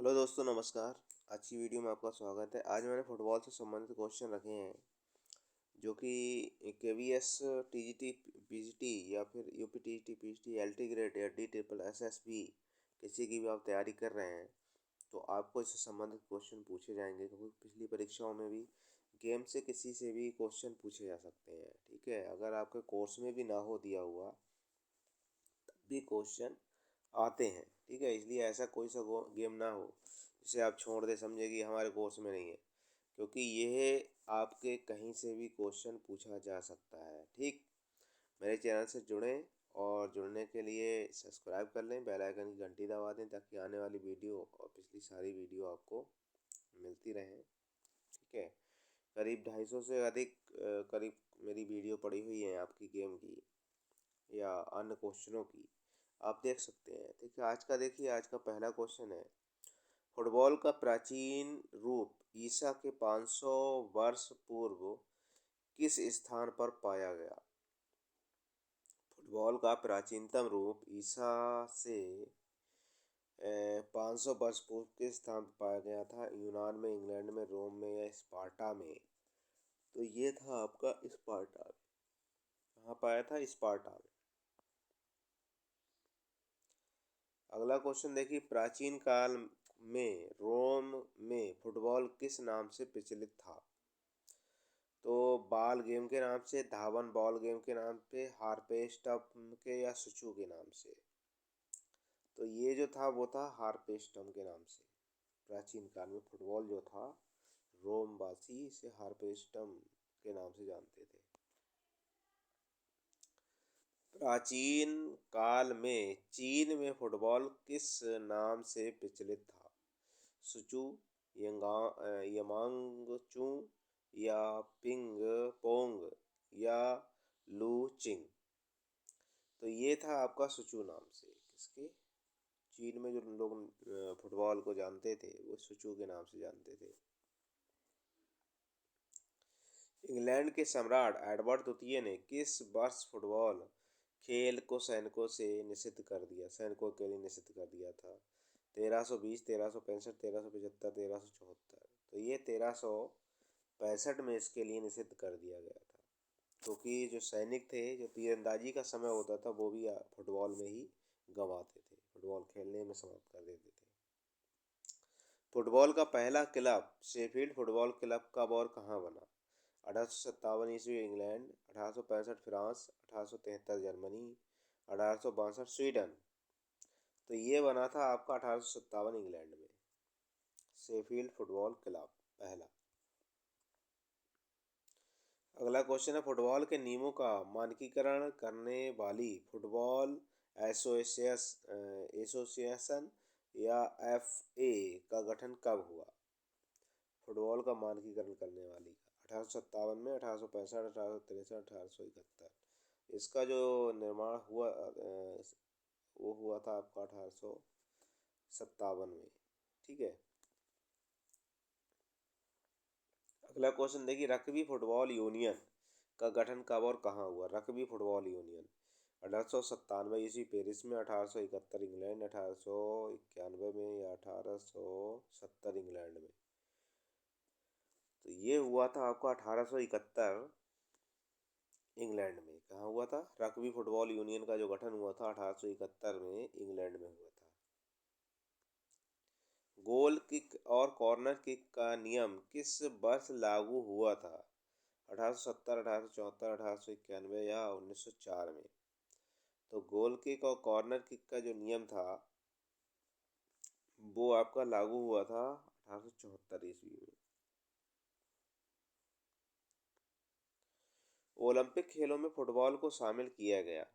Hello दोस्तों, नमस्कार। आज की वीडियो में आपका स्वागत है। आज मैंने फुटबॉल से संबंधित क्वेश्चन रखे हैं जो कि केवीएस टीजीटी पीजीटी या फिर UP TGT PGT LT grade या डी ट्रिपल एसएसबी किसी की भी आप तैयारी कर रहे हैं तो आपको इससे संबंधित क्वेश्चन पूछे जाएंगे, क्योंकि पिछली परीक्षाओं में भी गेम से किसी से भी क्वेश्चन पूछे जा सकते हैं। ठीक है, अगर आपके कोर्स में भी ना हो दिया हुआ तब भी क्वेश्चन आते हैं। ठीक है, इसलिए ऐसा कोई सा गेम ना हो जिसे आप छोड़ दे, समझे कि हमारे कोर्स में नहीं है, क्योंकि यह आपके कहीं से भी क्वेश्चन पूछा जा सकता है। ठीक, मेरे चैनल से जुड़ें और जुड़ने के लिए सब्सक्राइब कर लें, बेल आइकन की घंटी दबा दें ताकि आने वाली वीडियो और पिछली सारी वीडियो आपको मिलती रहें। ठीक है, करीब 250 से अधिक करीब मेरी वीडियो पड़ी हुई हैं आपकी गेम की या अन्य क्वेश्चनों की, आप देख सकते हैं। ठीक है, आज का पहला क्वेश्चन है, फुटबॉल का प्राचीन रूप ईसा के 500 वर्ष पूर्व किस स्थान पर पाया गया? फुटबॉल का प्राचीनतम रूप ईसा से 500 वर्ष पूर्व किस स्थान पर पाया गया था? यूनान में, इंग्लैंड में, रोम में या स्पार्टा में? तो ये था आपका स्पार्टा। कहाँ पाया था? स्पार्टा में। अगला क्वेश्चन देखिए, प्राचीन काल में रोम में फुटबॉल किस नाम से प्रचलित था? तो बॉल गेम के नाम से, धावन बॉल गेम के नाम पे, हार्पेस्टम के या सुचू के नाम से? तो ये जो था वो था हार्पेस्टम के नाम से। प्राचीन काल में फुटबॉल जो था, रोम वासी इसे हार्पेस्टम के नाम से जानते थे। प्राचीन काल में चीन में फुटबॉल किस नाम से प्रचलित था? सुचू, यमांगचू या पिंग पोंग या लू चिंग? तो ये था आपका सुचू नाम से। किसके? चीन में जो लोग फुटबॉल को जानते थे वो सुचू के नाम से जानते थे। इंग्लैंड के सम्राट एडवर्ड द्वितीय ने किस वर्ष फुटबॉल खेल को सैनिकों से निषिद्ध कर दिया, सैनिकों के लिए निषिद्ध कर दिया था? 1320, 1365, 1375, 1374? तो ये 1365 में इसके लिए निषिद्ध कर दिया गया था, क्योंकि जो सैनिक थे, जो तीरंदाजी का समय होता था वो भी फुटबॉल में ही गंवाते थे, फुटबॉल खेलने में समाप्त कर देते थे। फुटबॉल का पहला क्लब शेफील्ड फुटबॉल क्लब कब और कहाँ बना? 1857 ईस्वी इंग्लैंड, 1865 फ्रांस, 1873 जर्मनी, 1862 स्वीडन? तो ये बना था आपका 1857 इंग्लैंड में, शेफील्ड फुटबॉल क्लब पहला। अगला क्वेश्चन है, फुटबॉल के नियमों का मानकीकरण करने वाली फुटबॉल एसोसिएशन या एफए का गठन कब हुआ? फुटबॉल का मानकीकरण करने वाली का 1857 में, 1865, 1863, 1871? इसका जो निर्माण हुआ वो हुआ था आपका 1857 में। ठीक है, अगला क्वेश्चन देखिए, रग्बी फुटबॉल यूनियन का गठन कब और कहाँ हुआ? रग्बी फुटबॉल यूनियन 1897 ईस्वी पेरिस में, 1871 इंग्लैंड, 1891 में या 1870 इंग्लैंड में? तो ये हुआ था आपका 1871 इंग्लैंड में। कहाँ हुआ था? रग्बी फुटबॉल यूनियन का जो गठन हुआ था 1871 में इंग्लैंड में हुआ था। गोल किक और कॉर्नर किक का नियम किस वर्ष लागू हुआ था? 1870, 1874, 1891 या 1904 में? तो गोल किक और कॉर्नर किक का जो नियम था वो आपका लागू हुआ था 1874 ईस्वी में। ओलंपिक खेलों में फुटबॉल को शामिल किया गया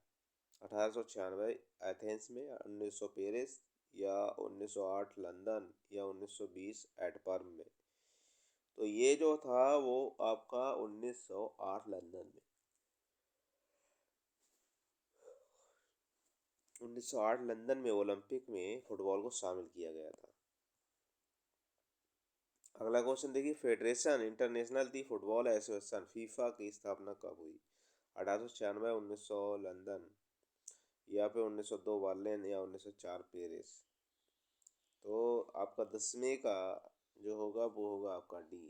1896 एथेंस में, 1900 पेरिस या 1908 लंदन या 1920 एटपर्म में? तो ये जो था वो आपका 1908 लंदन में, 1908 लंदन में ओलंपिक में फुटबॉल को शामिल किया गया था। अगला क्वेश्चन देखिए, फेडरेशन इंटरनेशनल दी फुटबॉल एसोसिएशन फीफा की स्थापना कब हुई? 1896, 1900 लंदन या फिर 1902 बर्लिन या 1904 पेरिस? तो आपका 10वें का जो होगा वो होगा आपका डी,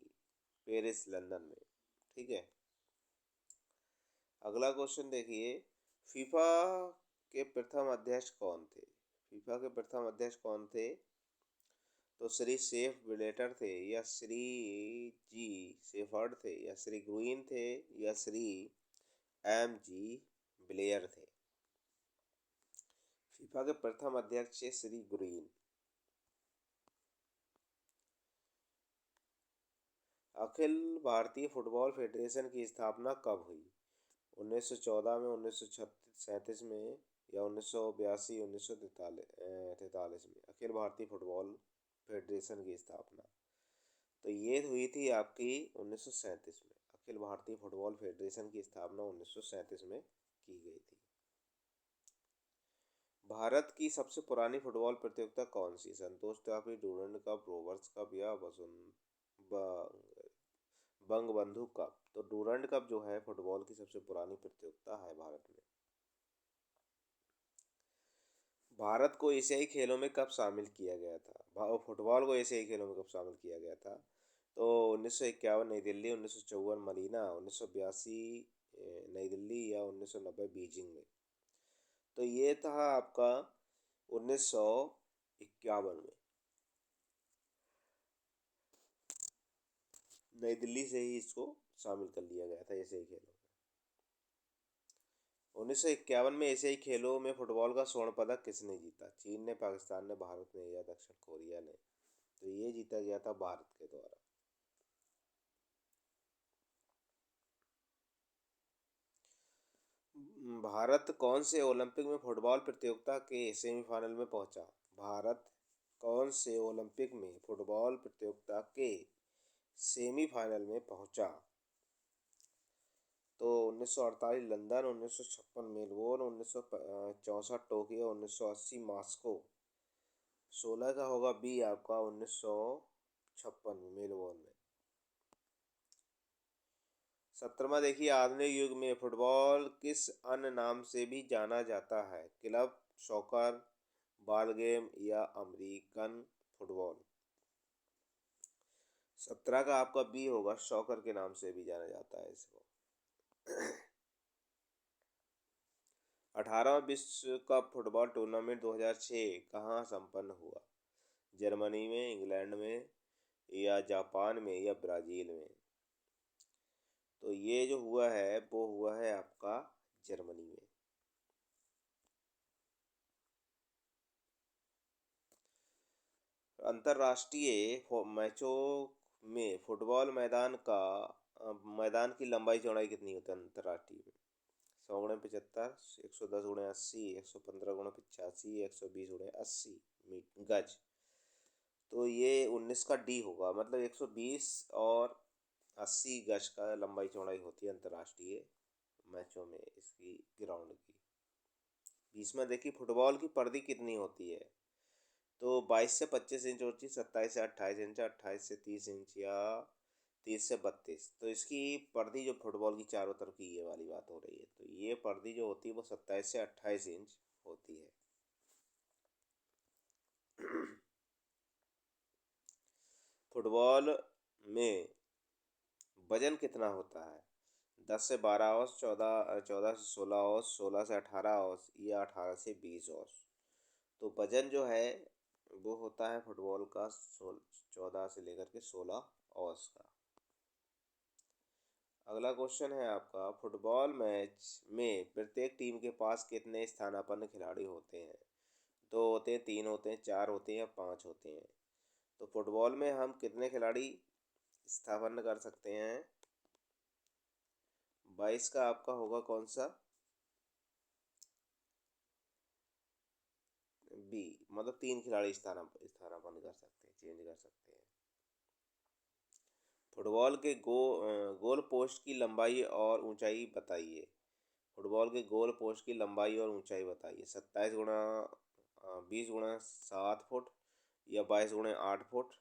पेरिस लंदन में। ठीक है। अगला क्वेश्चन देखिए, फीफा के प्रथम अध्यक्ष कौन थे? फीफा के प्रथम अध्यक्ष कौन थे? तो श्री सेफ ब्लेटर थे, या श्री जी सेफर्ड थे, या श्री ग्रुइन थे, या श्री एम जी ब्लेयर थे। फीफा के प्रथम अध्यक्ष श्री ग्रुइन। अखिल भारतीय फुटबॉल फेडरेशन की स्थापना कब हुई? 1914 में, 1937 में, या 1982, 1943 में? अखिल भारतीय फुटबॉल फेडरेशन की स्थापना तो ये हुई थी आपकी 1937 में। अखिल भारतीय फुटबॉल फेडरेशन की स्थापना 1937 में की गई थी। भारत की सबसे पुरानी फुटबॉल प्रतियोगिता कौन सी? Santosh trophy, Durand cup, Rovers cup, या बंगबंधु कप? तो डूरंड कप जो है फुटबॉल की सबसे पुरानी प्रतियोगिता है भारत में। भारत को एशियाई खेलों में कब शामिल किया गया था? फुटबॉल को एशियाई खेलों में कब शामिल किया गया था? तो 1951 नई दिल्ली, 1954 मदीना, 1982 नई दिल्ली, या 1990 बीजिंग में? तो ये था आपका 1951 में। नई दिल्ली से ही इसको शामिल कर लिया गया था एशियाई खेलों में। 1951 में एशियाई खेलों में फुटबॉल का स्वर्ण पदक किसने जीता? चीन ने, पाकिस्तान ने, भारत ने, या दक्षिण कोरिया ने? तो ये जीता गया था भारत के द्वारा। भारत कौन से ओलंपिक में फुटबॉल प्रतियोगिता के सेमीफाइनल में पहुंचा? भारत कौन से ओलंपिक में फुटबॉल प्रतियोगिता के सेमीफाइनल में पहुंचा? तो 1948 लंदन, 1956 मेलबोर्न, 1964 टोक्यो, 1980 मॉस्को। 16 का होगा बी आपका 1956 मेलबोर्न में। 17वां देखिए, आधुनिक युग में फुटबॉल किस अन्य नाम से भी जाना जाता है? क्लब सॉकर, बॉल गेम, या अमेरिकन फुटबॉल? 17 का आपका बी होगा, सॉकर के नाम से भी जाना जाता है इसको। 18वां विश्व कप फुटबॉल टूर्नामेंट 2006 कहाँ संपन्न हुआ? जर्मनी में, इंग्लैंड में, या जापान में, या ब्राज़ील में? तो ये जो हुआ है वो हुआ है आपका जर्मनी में। अंतर्राष्ट्रीय मैचों में फुटबॉल मैदान की लंबाई चौड़ाई कितनी होती है अंतर्राष्ट्रीय में? 100 × 75, 110 × 80, 115 × 85, 120 × 80 गज। तो ये 19 का डी होगा, मतलब 120 और 80 गज का लंबाई चौड़ाई होती है अंतर्राष्ट्रीय मैचों में इसकी ग्राउंड की। 20वां देखिए, फुटबॉल की परिधि कितनी होती है? तो 22 से 25 इंच होती है, 27 से 28 इंच, 28 से 30 इंच, या 30 से 32। तो इसकी परिधि जो फुटबॉल की चारों तरफ की ये वाली बात हो रही है, तो ये परिधि जो होती है वो 27 से 28 इंच होती है। फुटबॉल में वजन कितना होता है? 10 से 12 औंस, 14 से 16 औंस, 16 से 18 औंस, या 18 से 20 औंस? तो वजन जो है वो होता है फुटबॉल का 14 से लेकर के 16 औंस का। अगला क्वेश्चन है आपका, फुटबॉल मैच में प्रत्येक टीम के पास कितने स्थानापन्न खिलाड़ी होते हैं? 2 होते हैं, 3 होते हैं, 4 होते हैं, या 5 होते हैं? तो फुटबॉल में हम कितने खिलाड़ी स्थानापन्न कर सकते हैं? 22 का आपका होगा कौन सा? बी, मतलब 3 खिलाड़ी स्थानापन्न कर सकते हैं, चेंज कर सकते हैं। फुटबॉल के गोल पोस्ट की लंबाई और ऊंचाई बताइए। फुटबॉल के गोल पोस्ट की लंबाई और ऊंचाई बताइए। 27 × 20 × 7 फुट, या 22 × 8 फुट,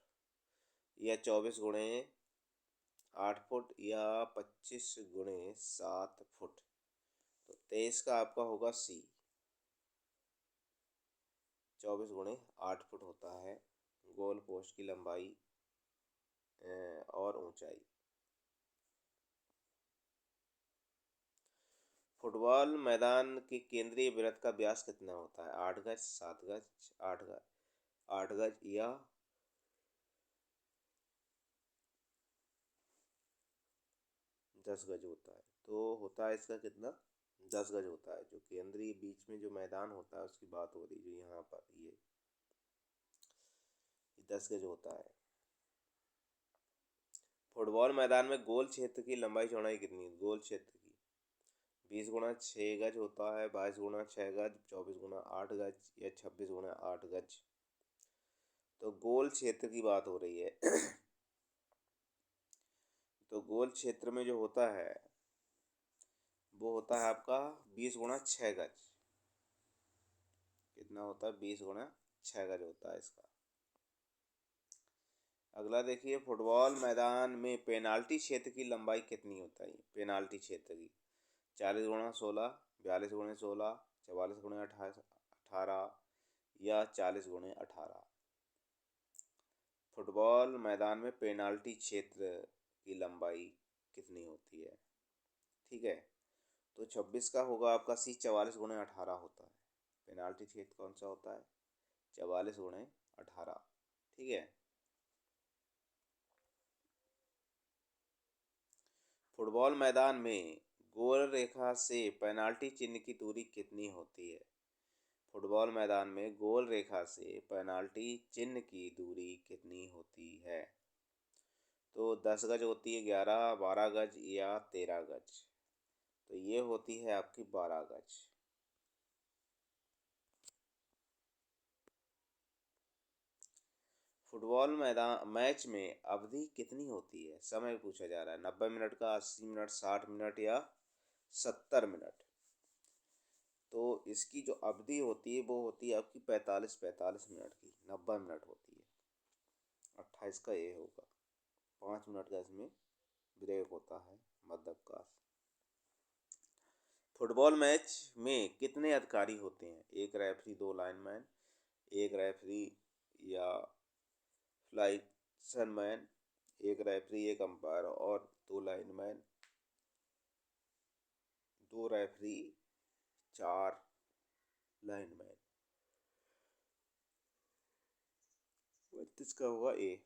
या 24 × 8 फुट, या 25 × 7 फुट? तो 23 का आपका होगा सी, 24 × 8 फुट होता है गोल पोस्ट की लंबाई और ऊंचाई। फुटबॉल मैदान के केंद्रीय वृत्त का व्यास कितना होता है? 8 गज, 7 गज, 8 गज, 8 गज या 10 गज होता है। तो होता है इसका कितना? 10 गज होता है। जो केंद्रीय बीच में जो मैदान होता है उसकी बात हो रही, जो यहाँ पर ये 10 गज होता है। फुटबॉल मैदान में गोल क्षेत्र की लंबाई चौड़ाई कितनी है? गोल क्षेत्र की 20 × 6 गज होता है, 22 × 6 गज, 24 × 8 गज या 26 × 8 गज। तो गोल क्षेत्र की बात हो रही है। तो गोल क्षेत्र में जो होता है वो होता है आपका 20 × 6 गज। कितना होता है? 20 × 6 गज होता है इसका। अगला देखिए, फुटबॉल मैदान में पेनाल्टी क्षेत्र की लंबाई कितनी होता है? पेनाल्टी क्षेत्र की 40 × 16, 42 × 16, 44 × 18 या 40 × 18। फुटबॉल मैदान में पेनाल्टी क्षेत्र की लंबाई कितनी होती है? ठीक है, तो 26 का होगा आपका सी, 44 × 18 होता है। पेनाल्टी क्षेत्र कौन सा होता है? 44 × 18। ठीक है। फुटबॉल मैदान में गोल रेखा से पेनाल्टी चिन्ह की दूरी कितनी होती है? फुटबॉल मैदान में गोल रेखा से पेनाल्टी चिन्ह की दूरी कितनी होती है? तो 10 गज होती है, 11, 12 गज या 13 गज। तो ये होती है आपकी 12 गज। फुटबॉल मैदान मैच में अवधि कितनी होती है? समय पूछा जा रहा है। 90 मिनट का, 80 मिनट, 60 मिनट या 70 मिनट। तो इसकी जो अवधि होती है वो होती है आपकी 45 मिनट की। 90 मिनट होती है। 28 का ये होगा। 5 मिनट का इसमें ब्रेक होता है, मध्यावकाश। फुटबॉल मैच में कितने अधिकारी होते हैं? एक रेफरी, 2 लाइनमैन, एक रेफरी या फ्लाइट्समैन, एक रेफरी, एक अंपायर और 2 लाइनमैन, 2 रेफरी, 4 लाइनमैन। 32 का होगा ए।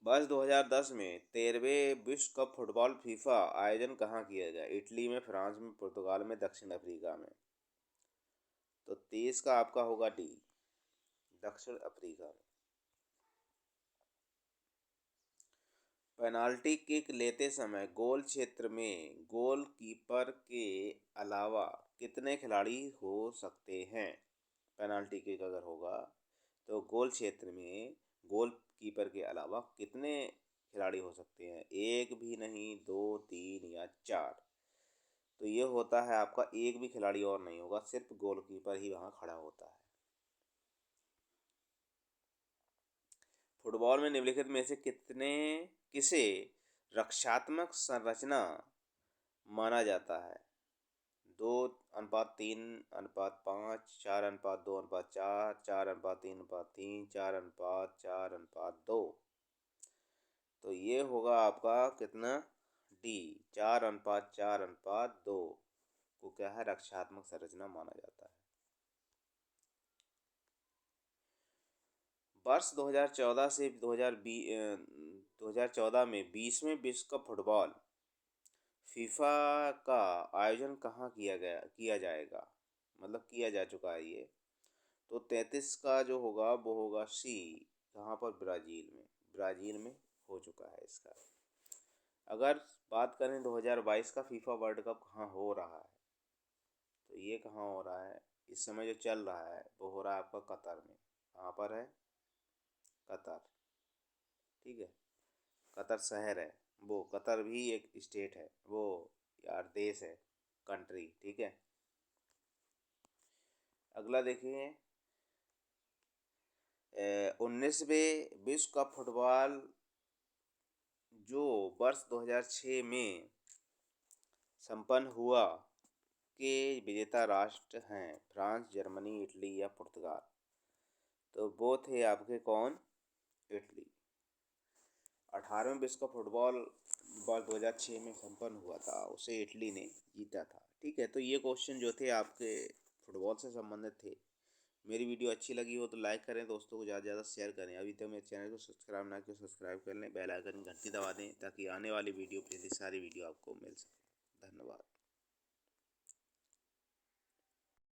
वर्ष 2010 में 13वें विश्व कप फुटबॉल फीफा आयोजन कहाँ किया गया? इटली में, फ्रांस में, पुर्तगाल में, दक्षिण अफ्रीका में। तो 23 का आपका होगा डी, दक्षिण अफ्रीका में। पेनाल्टी किक लेते समय गोल क्षेत्र में गोलकीपर के अलावा कितने खिलाड़ी हो सकते हैं? पेनाल्टी किक अगर होगा तो गोल क्षेत्र में गोलकीपर के अलावा कितने खिलाड़ी हो सकते हैं? एक भी नहीं, 2, 3 या 4। तो ये होता है आपका एक भी खिलाड़ी और नहीं होगा, सिर्फ गोलकीपर ही वहाँ खड़ा होता है। फुटबॉल में निम्नलिखित में से किसे रक्षात्मक संरचना माना जाता है? 2:3:5, 4:2:4, 4:3:3, 4:4:2। तो ये होगा आपका कितना? डी, 4:4:2 को क्या है? रक्षात्मक संरचना माना जाता है। वर्ष 2014 से 2014 में 20वें विश्व कप फुटबॉल फीफा का आयोजन कहाँ किया जाएगा? मतलब किया जा चुका है ये। तो 33 का जो होगा वो होगा सी, कहाँ पर? ब्राज़ील में। ब्राज़ील में हो चुका है इसका। अगर बात करें 2022 का फीफा वर्ल्ड कप कहाँ हो रहा है, तो ये कहाँ हो रहा है? इस समय जो चल रहा है वो हो रहा है आपका कतर में। कहाँ पर है? कतर। ठीक है, कतर शहर है वो। कतर भी एक स्टेट है वो, यार देश है, कंट्री। ठीक है। अगला देखिए, 19वें विश्व कप फुटबॉल जो वर्ष 2006 में संपन्न हुआ के विजेता राष्ट्र हैं फ्रांस, जर्मनी, इटली या पुर्तगाल? तो वो थे आपके कौन? इटली। 18वें विश्व कप फुटबॉल वर्ष 2006 में संपन्न हुआ था, उसे इटली ने जीता था। ठीक है, तो ये क्वेश्चन जो थे आपके फुटबॉल से संबंधित थे। मेरी वीडियो अच्छी लगी हो तो लाइक करें, दोस्तों को ज़्यादा से ज़्यादा शेयर करें। अभी तक मेरे चैनल को सब्सक्राइब ना किया सब्सक्राइब कर लें, बेल आइकन घंटी दबा दें ताकि आने वाली वीडियो प्लेलिस्ट सारी वीडियो आपको मिल सके। धन्यवाद।